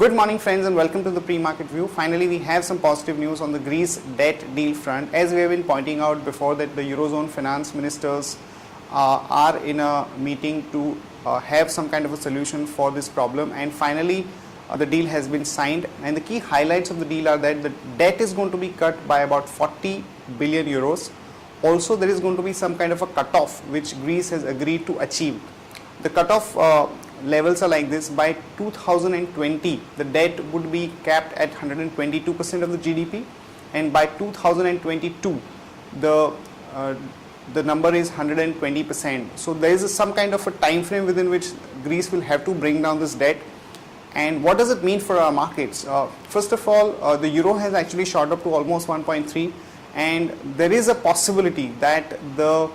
Good morning friends and welcome to the pre-market view. Finally we have some positive news on the Greece debt deal front. As we have been pointing out before that the Eurozone finance ministers are in a meeting to have some kind of a solution for this problem, and finally the deal has been signed, and the key highlights of the deal are that the debt is going to be cut by about 40 billion euros. Also there is going to be some kind of a cutoff which Greece has agreed to achieve. The cutoff levels are like this: by 2020 the debt would be capped at 122% of the GDP, and by 2022 the number is 120%. So there is some kind of a time frame within which Greece will have to bring down this debt. And what does it mean for our markets? First of all, the euro has actually shot up to almost 1.3, and there is a possibility that the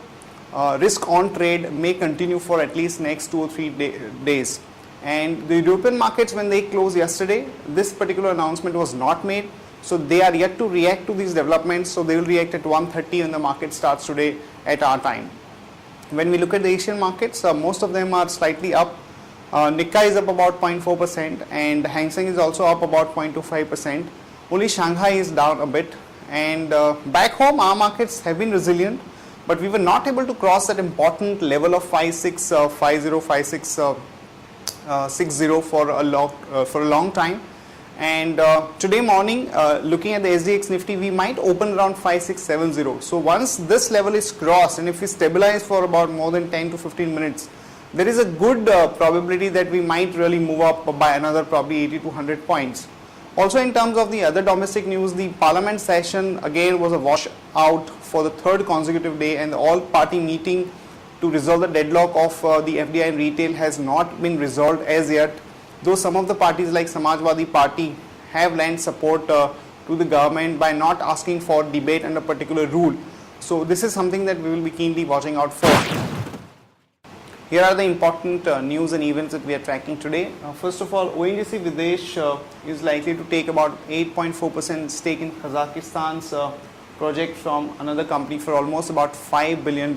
risk on trade may continue for at least next 2 or 3 days. And the European markets, when they closed yesterday, this particular announcement was not made, so they are yet to react to these developments. So they will react at 1:30 when the market starts today at our time. When we look at the Asian markets, most of them are slightly up. Nikkei is up about 0.4% and Hang Seng is also up about 0.25%. Only Shanghai is down a bit. And back home our markets have been resilient, but we were not able to cross that important level of 5660 for a long time. And today morning, looking at the SDX Nifty, we might open around 5670. So once this level is crossed, and if we stabilize for about more than 10 to 15 minutes, there is a good probability that we might really move up by another probably 80 to 100 points. Also, in terms of the other domestic news, the parliament session again was a washout for the third consecutive day, and the all-party meeting to resolve the deadlock of the FDI in retail has not been resolved as yet, though some of the parties like Samajwadi Party have lent support to the government by not asking for debate on a particular rule. So this is something that we will be keenly watching out for. Here are the important news and events that we are tracking today. First of all, ONGC Videsh is likely to take about 8.4% stake in Kazakhstan's project from another company for almost about $5 billion.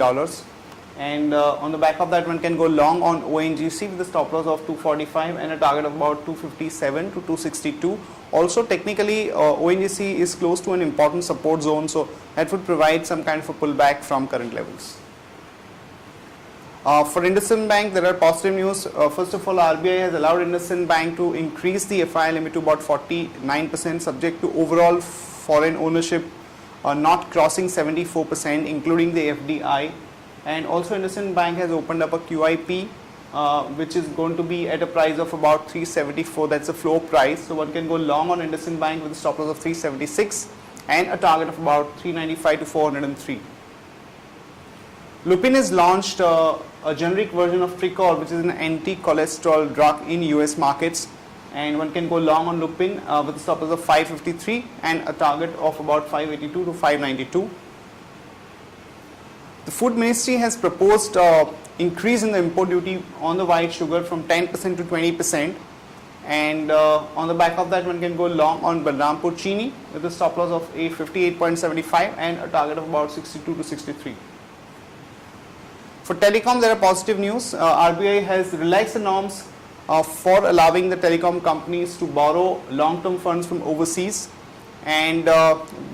And on the back of that, one can go long on ONGC with a stop loss of 245 and a target of about 257 to 262. Also technically ONGC is close to an important support zone, so that would provide some kind of a pullback from current levels. For IndusInd Bank, there are positive news. First of all, RBI has allowed IndusInd Bank to increase the FI limit to about 49%, subject to overall foreign ownership not crossing 74%, including the FDI. And also IndusInd Bank has opened up a QIP, which is going to be at a price of about 374. That's a floor price. So one can go long on IndusInd Bank with a stop loss of 376 and a target of about 395 to 403. Lupin has launched a generic version of Tricol, which is an anti-cholesterol drug in US markets, and one can go long on Lupin with a stop loss of 553 and a target of about 582 to 592. The Food Ministry has proposed increase in the import duty on the white sugar from 10% to 20%, and on the back of that one can go long on Balrampur Chini with a stop loss of 58.75 and a target of about 62 to 63. For telecom, there are positive news. RBI has relaxed the norms for allowing the telecom companies to borrow long-term funds from overseas, and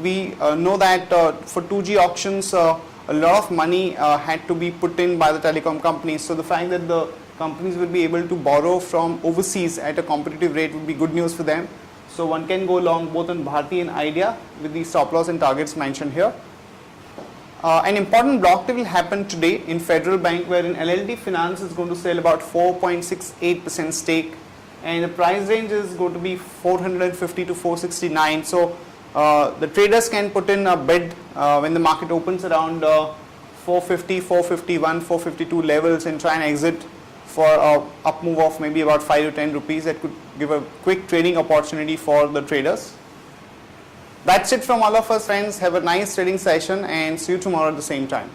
we know that for 2G auctions a lot of money had to be put in by the telecom companies. So the fact that the companies will be able to borrow from overseas at a competitive rate would be good news for them. So one can go long both on Bharti and Idea with the stop loss and targets mentioned here. An important block trade will happen today in Federal Bank, wherein LLT Finance is going to sell about 4.68% stake, and the price range is going to be 450 to 469. So the traders can put in a bid when the market opens around 450, 451, 452 levels and try and exit for a up move of maybe about 5 to 10 rupees. That could give a quick trading opportunity for the traders. That's it from all of us, friends. Have a nice trading session and see you tomorrow at the same time.